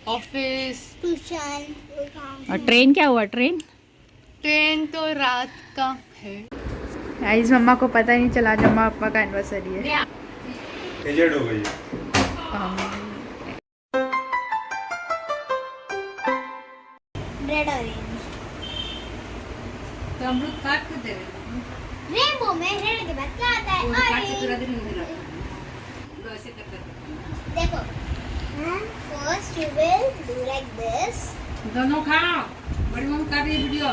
Office, tuition. और train क्या हुआ? ट्रेन तो रात का है। गाइस मम्मा को पता ही नहीं चला जब मम्मा पापा का एनिवर्सरी है। एजेड हो गई रेड ऑरेंज तो अमरूद काट के दे रहे रेनबो में रेड के बाद क्या आता है? ऑरेंज। ऐसे करके देखो first you will do like this. दोनों खाओ। बड़ी मम्मी कर रही है वीडियो।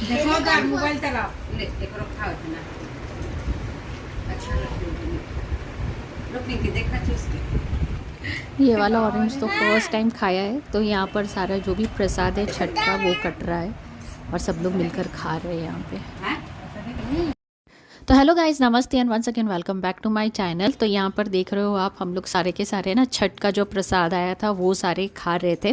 देखो यार मोबाइल चलाओ। ले देखो खाओ इतना अच्छा लगता है। रुकने की देखा चूस के। ये वाला ऑरेंज तो फर्स्ट टाइम खाया है। तो यहाँ पर सारा जो भी प्रसाद है छठ का वो कट रहा है और सब लोग मिलकर खा रहे हैं यहाँ पे। तो हेलो गाइस, नमस्ते and once again welcome back to my channel. तो यहाँ पर देख रहे हो आप, हम लोग सारे के सारे ना छठ का जो प्रसाद आया था वो सारे खा रहे थे।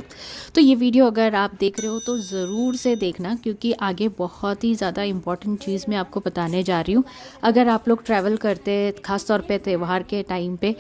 तो ये वीडियो अगर आप देख रहे हो तो ज़रूर से देखना, क्योंकि आगे बहुत ही ज़्यादा इम्पॉर्टेंट चीज़ मैं आपको बताने जा रही हूँ। अगर आप लोग ट्रैवल करते हैं ख़ासतौर पे त्यौहार के टाइम पे,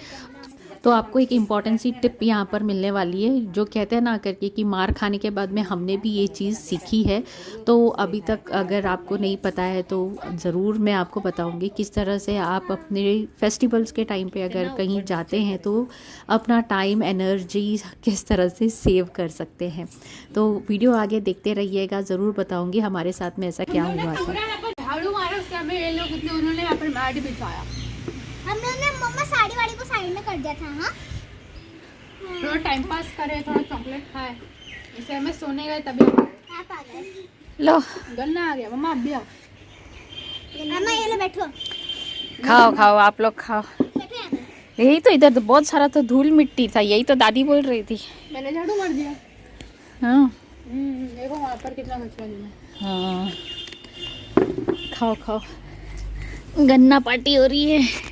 तो आपको एक इम्पॉर्टेंट सी टिप यहाँ पर मिलने वाली है। जो कहते हैं ना करके कि मार खाने के बाद में हमने भी ये चीज़ सीखी है। तो अभी तक अगर आपको नहीं पता है तो ज़रूर मैं आपको बताऊंगी किस तरह से आप अपने फेस्टिवल्स के टाइम पे अगर कहीं जाते हैं तो अपना टाइम एनर्जी किस तरह से सेव कर सकते हैं। तो वीडियो आगे देखते रहिएगा, ज़रूर बताऊँगी हमारे साथ में ऐसा क्या हुआ था। झाड़ू मारा उसके हमें ये लोग इतने उन्होंने यहाँ पर मैट बिछाया। हम लोग ने मम्मा साड़ी वाड़ी को साइड में कर दिया था। हाँ थोड़ा टाइम पास करे, थोड़ा चॉकलेट खाए, इसे हमें सोने गए तभी आप आ गए। लो गन्ना आ गया। मम्मा अब भी आओ। मम्मा ये ले बैठो खाओ खाओ, आप लोग खाओ। बैठो यहाँ पे। यही तो इधर तो बहुत सारा तो धूल मिट्टी था, यही तो दादी बोल रही थी। मैंने झाड़ू मार दिया। हाँ देखो वहाँ पर कितना कचरा है। हाँ, खाओ खाओ, गन्ना पार्टी हो रही है।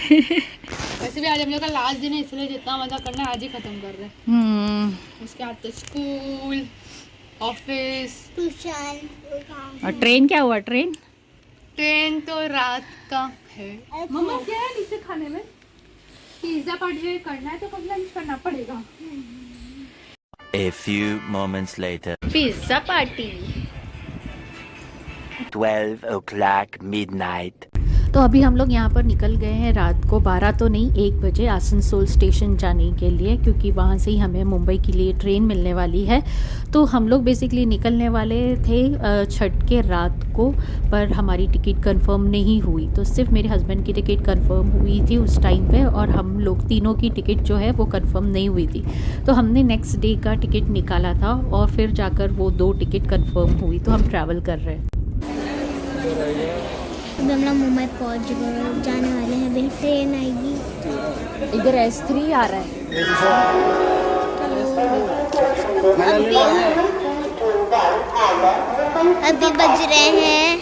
वैसे भी आज हम लोग का लास्ट दिन है, इसलिए जितना मजा करना है आज ही खत्म कर रहे हैं। उसके बाद तो स्कूल, ऑफिस, ट्यूशन। और ट्रेन क्या हुआ? ट्रेन तो रात का है। मम्मा क्या है नीचे खाने में? पिज्जा पार्टी करना है तो कब लंच करना पड़ेगा। A few moments later. Pizza party. 12 o'clock midnight. तो अभी हम लोग यहाँ पर निकल गए हैं रात को 12 तो नहीं 1 बजे आसनसोल स्टेशन जाने के लिए, क्योंकि वहाँ से ही हमें मुंबई के लिए ट्रेन मिलने वाली है। तो हम लोग बेसिकली निकलने वाले थे छठ के रात को, पर हमारी टिकट कंफर्म नहीं हुई। तो सिर्फ मेरे हस्बैंड की टिकट कंफर्म हुई थी उस टाइम पे, और हम लोग तीनों की टिकट जो है वो कंफर्म नहीं हुई थी। तो हमने नेक्स्ट डे का टिकट निकाला था और फिर जाकर वो 2 टिकट कंफर्म हुई। तो हम ट्रैवल कर रहे हैं। अभी हम लोग मुंबई पहुंच गए, जाने वाले हैं। अभी ट्रेन आएगी। इधर S3 आ रहा है। अभी बज रहे हैं 2:13।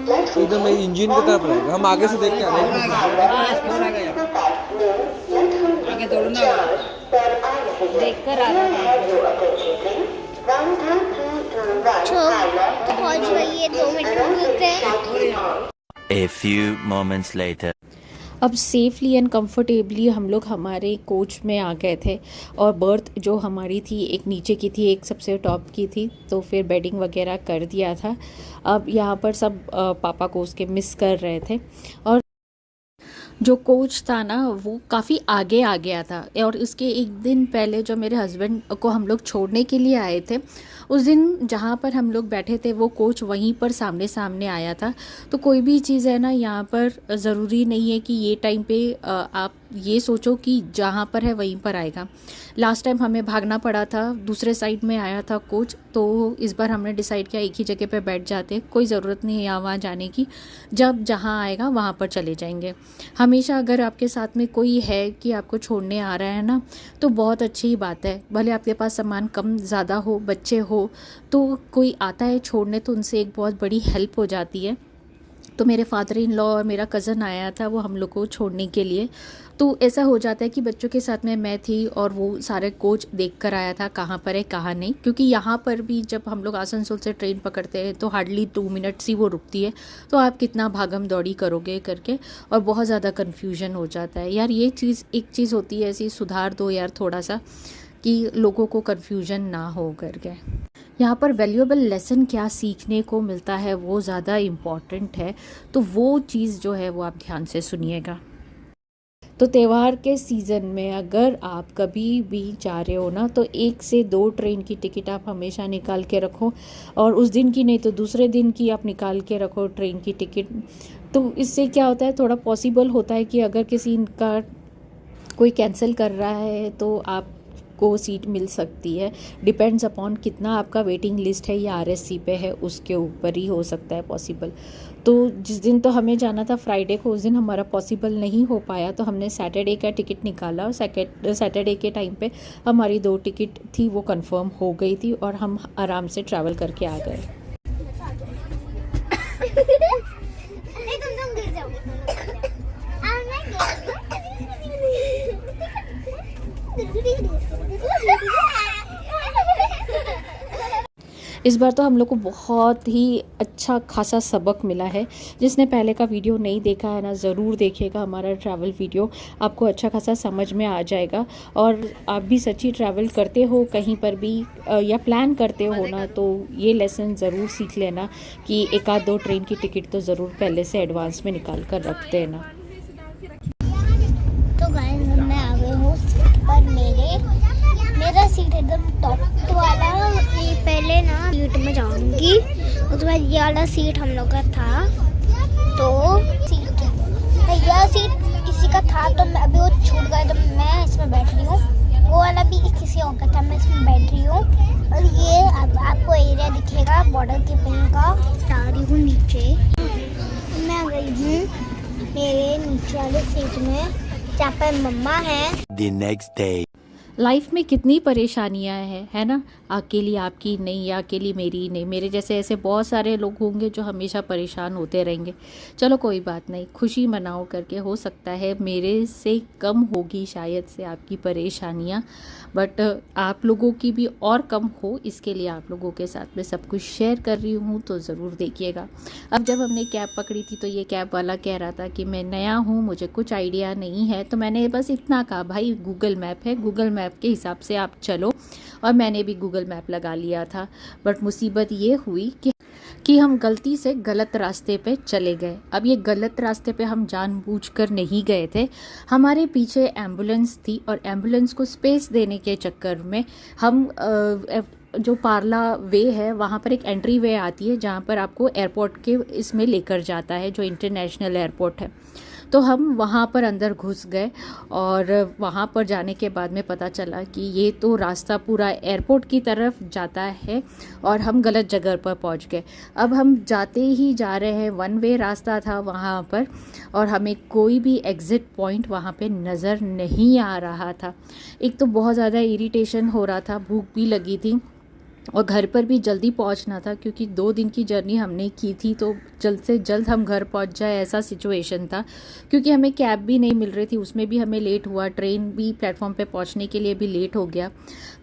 तो एकदम इंजन की तरफ रहेगा, हम आगे से देख के आ रहे हैं। आगे दौड़ना देखकर आ रहा है। तो पहुंच गई है 2 मिनट में। A few moments later. अब सेफली एंड कंफर्टेबली हम लोग हमारे कोच में आ गए थे, और बर्थ जो हमारी थी एक नीचे की थी, एक सबसे टॉप की थी। तो फिर बेडिंग वगैरह कर दिया था। अब यहाँ पर सब पापा को उसके मिस कर रहे थे, और जो कोच था ना वो काफ़ी आगे आ गया था। और उसके एक दिन पहले जो मेरे हस्बैंड को हम लोग छोड़ने के लिए आए थे, उस दिन जहाँ पर हम लोग बैठे थे वो कोच वहीं पर सामने सामने आया था। तो कोई भी चीज़ है ना, यहाँ पर ज़रूरी नहीं है कि ये टाइम पे आप ये सोचो कि जहाँ पर है वहीं पर आएगा। लास्ट टाइम हमें भागना पड़ा था, दूसरे साइड में आया था कोच। तो इस बार हमने डिसाइड किया एक ही जगह पे बैठ जाते, कोई ज़रूरत नहीं है यहाँ वहाँ जाने की। जब जहाँ आएगा वहाँ पर चले जाएंगे। हमेशा अगर आपके साथ में कोई है कि आपको छोड़ने आ रहा है ना, तो बहुत अच्छी बात है। भले आपके पास सामान कम ज़्यादा हो, बच्चे हो, तो कोई आता है छोड़ने तो उनसे एक बहुत बड़ी हेल्प हो जाती है। तो मेरे फादर इन लॉ और मेरा कज़न आया था वो हम लोग को छोड़ने के लिए। तो ऐसा हो जाता है कि बच्चों के साथ में मैं थी और वो सारे कोच देख कर आया था कहाँ पर है कहाँ नहीं, क्योंकि यहाँ पर भी जब हम लोग आसनसोल से ट्रेन पकड़ते हैं तो हार्डली 2 मिनट्स ही वो रुकती है, तो आप कितना भागम दौड़ी करोगे करके, और बहुत ज़्यादा कन्फ्यूजन हो जाता है। यार ये चीज़ एक चीज़ होती है ऐसी, सुधार दो यार थोड़ा सा, कि लोगों को कन्फ्यूजन ना हो करके। यहाँ पर वैल्यूएबल लेसन क्या सीखने को मिलता है वो ज़्यादा इम्पॉर्टेंट है, तो वो चीज़ जो है वो आप ध्यान से सुनिएगा। तो त्यौहार के सीज़न में अगर आप कभी भी जा रहे हो ना, तो 1 से 2 ट्रेन की टिकट आप हमेशा निकाल के रखो, और उस दिन की नहीं तो दूसरे दिन की आप निकाल के रखो ट्रेन की टिकट। तो इससे क्या होता है, थोड़ा पॉसिबल होता है कि अगर किसी का कोई कैंसिल कर रहा है तो आप को सीट मिल सकती है। डिपेंड्स अपॉन कितना आपका वेटिंग लिस्ट है या RSC पे है, उसके ऊपर ही हो सकता है पॉसिबल। तो जिस दिन तो हमें जाना था फ्राइडे को, उस दिन हमारा पॉसिबल नहीं हो पाया, तो हमने सैटरडे का टिकट निकाला, और सैटरडे के टाइम पे हमारी 2 टिकट थी वो कंफर्म हो गई थी, और हम आराम से ट्रैवल करके आ गए। इस बार तो हम लोग को बहुत ही अच्छा खासा सबक मिला है। जिसने पहले का वीडियो नहीं देखा है ना, ज़रूर देखिएगा हमारा ट्रैवल वीडियो, आपको अच्छा खासा समझ में आ जाएगा। और आप भी सच्ची ट्रैवल करते हो कहीं पर भी या प्लान करते हो ना, तो ये लेसन ज़रूर सीख लेना कि 1-2 ट्रेन की टिकट तो ज़रूर पहले से एडवांस में निकाल कर रख देना। तो गाइस मैं आ गई हूँ सीट पर। मेरा सीट एकदम टॉप वाला। ये पहले ना सीट में जाऊंगी, उसके बाद ये वाला सीट हम लोग का था, तो यह सीट किसी का था, तो मैं अभी वो छूट गया तो मैं इसमें बैठ रही हूँ। वो वाला भी किसी और का था, मैं इसमें बैठ रही हूँ। और ये आपको एरिया दिखेगा बॉर्डर कीपिंग का। जा रही हूँ नीचे, मैं आ गई हूँ मेरे नीचे वाले सीट में जहाँ पर मम्मा है। The next day. लाइफ में कितनी परेशानियां हैं, है ना। अकेली आपकी नहीं या अकेली मेरी नहीं, मेरे जैसे ऐसे बहुत सारे लोग होंगे जो हमेशा परेशान होते रहेंगे। चलो कोई बात नहीं, खुशी मनाओ करके। हो सकता है मेरे से कम होगी शायद से आपकी परेशानियां, बट आप लोगों की भी और कम हो, इसके लिए आप लोगों के साथ में सब कुछ शेयर कर रही हूँ, तो ज़रूर देखिएगा। अब जब हमने कैब पकड़ी थी तो ये कैब वाला कह रहा था कि मैं नया हूँ, मुझे कुछ आइडिया नहीं है, तो मैंने बस इतना कहा, भाई गूगल मैप है, गूगल मैप के हिसाब से आप चलो। और मैंने भी गूगल मैप लगा लिया था, बट मुसीबत ये हुई कि हम गलती से गलत रास्ते पे चले गए। अब ये गलत रास्ते पे हम जानबूझकर नहीं गए थे, हमारे पीछे एम्बुलेंस थी, और एम्बुलेंस को स्पेस देने के चक्कर में हम जो पार्ला वे है वहाँ पर एक एंट्री वे आती है जहाँ पर आपको एयरपोर्ट के इसमें लेकर जाता है, जो इंटरनेशनल एयरपोर्ट है। तो हम वहाँ पर अंदर घुस गए, और वहाँ पर जाने के बाद में पता चला कि ये तो रास्ता पूरा एयरपोर्ट की तरफ जाता है, और हम गलत जगह पर पहुँच गए। अब हम जाते ही जा रहे हैं, 1 वे रास्ता था वहाँ पर, और हमें कोई भी एग्ज़िट पॉइंट वहाँ पे नज़र नहीं आ रहा था। एक तो बहुत ज़्यादा इरिटेशन हो रहा था, भूख भी लगी थी, और घर पर भी जल्दी पहुंचना था, क्योंकि 2 दिन की जर्नी हमने की थी, तो जल्द से जल्द हम घर पहुंच जाए ऐसा सिचुएशन था। क्योंकि हमें कैब भी नहीं मिल रही थी, उसमें भी हमें लेट हुआ, ट्रेन भी प्लेटफॉर्म पे पहुंचने के लिए भी लेट हो गया।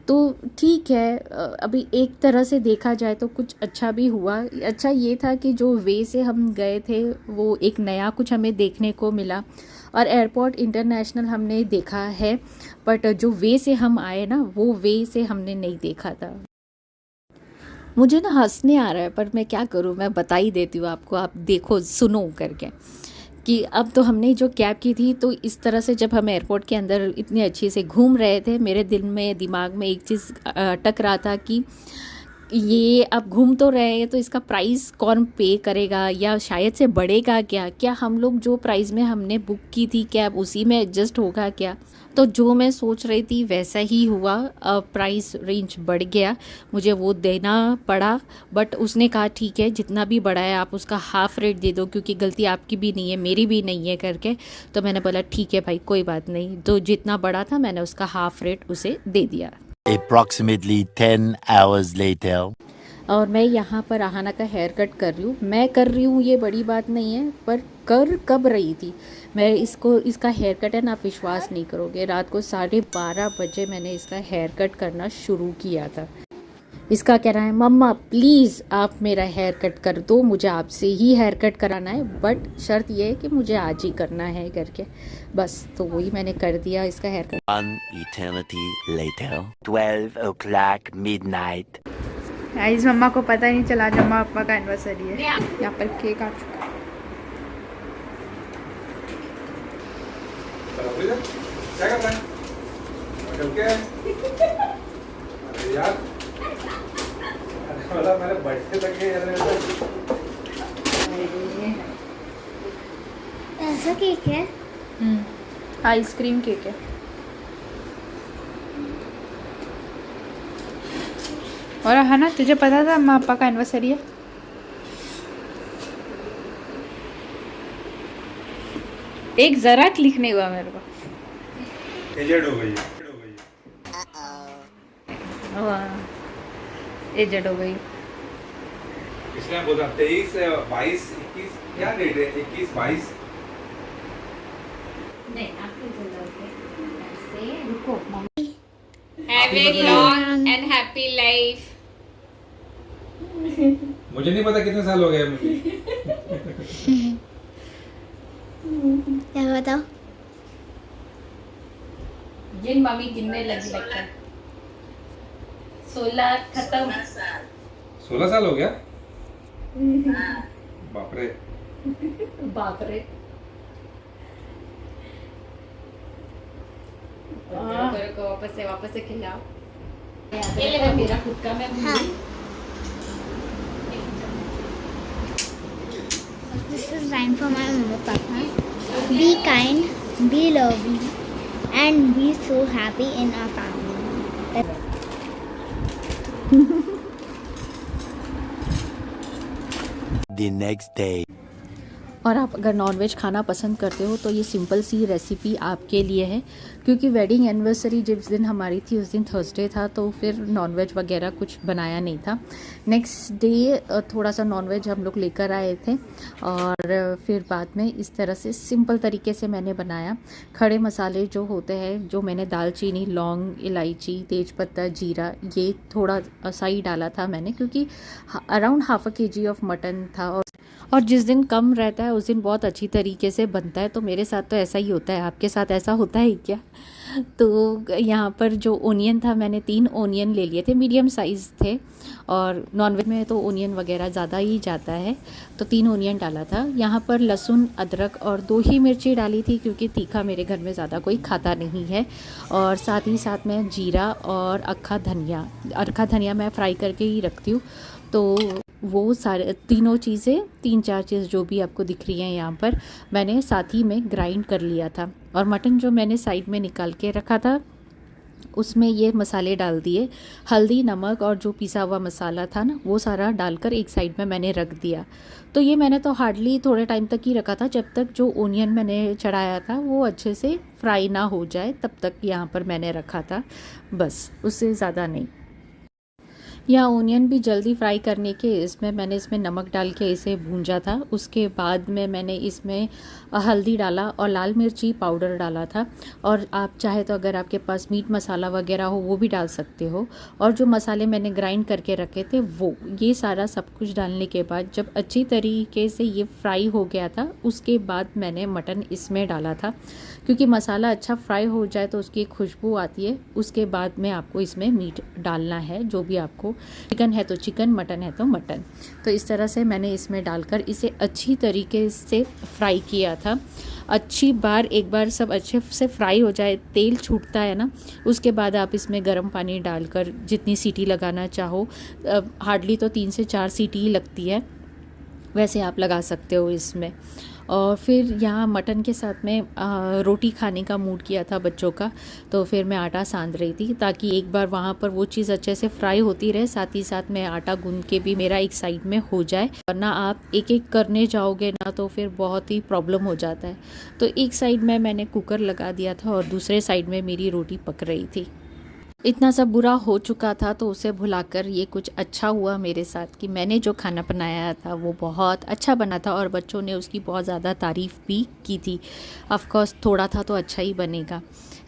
तो ठीक है, अभी एक तरह से देखा जाए तो कुछ अच्छा भी हुआ। अच्छा ये था कि जो वे से हम गए थे वो एक नया कुछ हमें देखने को मिला, और एयरपोर्ट इंटरनेशनल हमने देखा है, बट जो वे से हम आए ना, वो वे से हमने नहीं देखा था। मुझे ना हंसने आ रहा है, पर मैं क्या करूँ, मैं बता ही देती हूँ आपको, आप देखो सुनो करके। कि अब तो हमने जो कैब की थी, तो इस तरह से जब हम एयरपोर्ट के अंदर इतने अच्छे से घूम रहे थे, मेरे दिमाग में एक चीज़ अटक रहा था कि ये अब घूम तो रहे हैं, तो इसका प्राइस कौन पे करेगा, या शायद से बढ़ेगा क्या हम लोग जो प्राइस में हमने बुक की थी कैब उसी में एडजस्ट होगा क्या। तो जो मैं सोच रही थी वैसा ही हुआ, प्राइस रेंज बढ़ गया, मुझे वो देना पड़ा। बट उसने कहा ठीक है, जितना भी बढ़ा है आप उसका हाफ़ रेट दे दो, क्योंकि गलती आपकी भी नहीं है मेरी भी नहीं है करके। तो मैंने बोला ठीक है भाई, कोई बात नहीं, तो जितना बढ़ा था मैंने उसका हाफ़ रेट उसे दे दिया। Approximately 10 hours later. और मैं यहाँ पर आहाना का हेयर कट कर रही हूँ। मैं कर रही हूँ ये बड़ी बात नहीं है, पर कर कब रही थी मैं इसका हेयर कट है ना, आप विश्वास नहीं करोगे, रात को 12:30 बजे मैंने इसका हेयर कट करना शुरू किया था। इसका कह रहा है मम्मा प्लीज़ आप मेरा हेयर कट कर दो, मुझे आपसे ही हेयर कट कराना है, बट शर्त ये है कि मुझे आज ही करना है करके। बस तो वही मैंने कर दिया इसका hair cut. One eternity later. 12 o'clock midnight. Guys मम्मा को पता ही नहीं चला जब पापा का एनिवर्सरी है। यहाँ पर केक आ चुका है। क्या कर रहा है? चल के अरे यार, अरे मेरे बर्थडे तक के यार ऐसा केक है? आइसक्रीम केक है। और है ना, तुझे पता था अम्मा पापा का एनिवर्सरी है? एक जरा क्लिक नहीं हुआ मेरे को। एजेड हो गई एजेड हो गई। इसलिए बोला 23 22 21 क्या डेट है? 21 22 नहीं आपको ऐसे रुको mummy. Have a long and happy life. मुझे नहीं पता कितने साल हो गए मुझे। क्या बताओ? जिन मम्मी गिनने लगी लगता है 16 खत्म। 16 साल हो गया? बाप रे। बाप रे। वापस से खिलाओ। ये ले मेरा खुद का मैं हाँ। This is time for my mama papa. Be kind, be lovely, and be so happy in our family. The next day. और आप अगर नॉनवेज खाना पसंद करते हो तो ये सिंपल सी रेसिपी आपके लिए है, क्योंकि वेडिंग एनिवर्सरी जिस दिन हमारी थी उस दिन थर्सडे था, तो फिर नॉनवेज वगैरह कुछ बनाया नहीं था। नेक्स्ट डे थोड़ा सा नॉनवेज हम लोग लेकर आए थे और फिर बाद में इस तरह से सिंपल तरीके से मैंने बनाया। खड़े मसाले जो होते हैं, जो मैंने दालचीनी, लौंग, इलायची, तेज़पत्ता, जीरा, ये थोड़ा सा ही डाला था मैंने, क्योंकि अराउंड ½ kg ऑफ मटन था और जिस दिन कम रहता है उस दिन बहुत अच्छी तरीके से बनता है। तो मेरे साथ तो ऐसा ही होता है, आपके साथ ऐसा होता है क्या? तो यहाँ पर जो ओनियन था, मैंने 3 ओनियन ले लिए थे, मीडियम साइज़ थे, और नॉनवेज में तो ओनियन वगैरह ज़्यादा ही जाता है, तो 3 ओनियन डाला था। यहाँ पर लहसुन, अदरक और 2 ही मिर्ची डाली थी, क्योंकि तीखा मेरे घर में ज़्यादा कोई खाता नहीं है। और साथ ही साथ में जीरा और अक्खा धनिया मैं फ्राई करके ही रखती हूँ, तो वो सारे तीनों चीज़ें, 3-4 चीज़ जो भी आपको दिख रही हैं यहाँ पर, मैंने साथ ही में ग्राइंड कर लिया था। और मटन जो मैंने साइड में निकाल के रखा था उसमें ये मसाले डाल दिए, हल्दी, नमक और जो पिसा हुआ मसाला था ना, वो सारा डालकर एक साइड में मैंने रख दिया। तो ये मैंने तो हार्डली थोड़े टाइम तक ही रखा था, जब तक जो ओनियन मैंने चढ़ाया था वो अच्छे से फ्राई ना हो जाए, तब तक यहाँ पर मैंने रखा था, बस उससे ज़्यादा नहीं। या ओनियन भी जल्दी फ्राई करने के मैंने इसमें नमक डाल के इसे भूंजा था। उसके बाद में मैंने इसमें हल्दी डाला और लाल मिर्ची पाउडर डाला था, और आप चाहे तो अगर आपके पास मीट मसाला वगैरह हो वो भी डाल सकते हो। और जो मसाले मैंने ग्राइंड करके रखे थे वो, ये सारा सब कुछ डालने के बाद जब अच्छी तरीके से ये फ्राई हो गया था, उसके बाद मैंने मटन इसमें डाला था, क्योंकि मसाला अच्छा फ्राई हो जाए तो उसकी एक खुशबू आती है। उसके बाद में आपको इसमें मीट डालना है, जो भी आपको, चिकन है तो चिकन, मटन है तो मटन। तो इस तरह से मैंने इसमें डालकर इसे अच्छी तरीके से फ्राई किया था। एक बार सब अच्छे से फ्राई हो जाए, तेल छूटता है ना, उसके बाद आप इसमें गर्म पानी डालकर जितनी सीटी लगाना चाहो, हार्डली तो 3 से 4 सीटी ही लगती है, वैसे आप लगा सकते हो इसमें। और फिर यहाँ मटन के साथ में रोटी खाने का मूड किया था बच्चों का, तो फिर मैं आटा साँध रही थी, ताकि एक बार वहाँ पर वो चीज़ अच्छे से फ्राई होती रहे, साथ ही साथ मैं आटा गूंद के भी मेरा एक साइड में हो जाए, वरना आप एक एक करने जाओगे ना तो फिर बहुत ही प्रॉब्लम हो जाता है। तो एक साइड में मैंने कुकर लगा दिया था और दूसरे साइड में मेरी रोटी पक रही थी। इतना सब बुरा हो चुका था तो उसे भुलाकर ये कुछ अच्छा हुआ मेरे साथ कि मैंने जो खाना बनाया था वो बहुत अच्छा बना था और बच्चों ने उसकी बहुत ज़्यादा तारीफ़ भी की थी। ऑफ कोर्स थोड़ा था तो अच्छा ही बनेगा,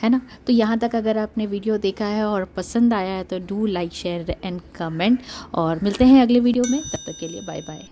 है ना। तो यहाँ तक अगर आपने वीडियो देखा है और पसंद आया है तो do like share and comment, और मिलते हैं अगले वीडियो में। तब तक के लिए बाय बाय।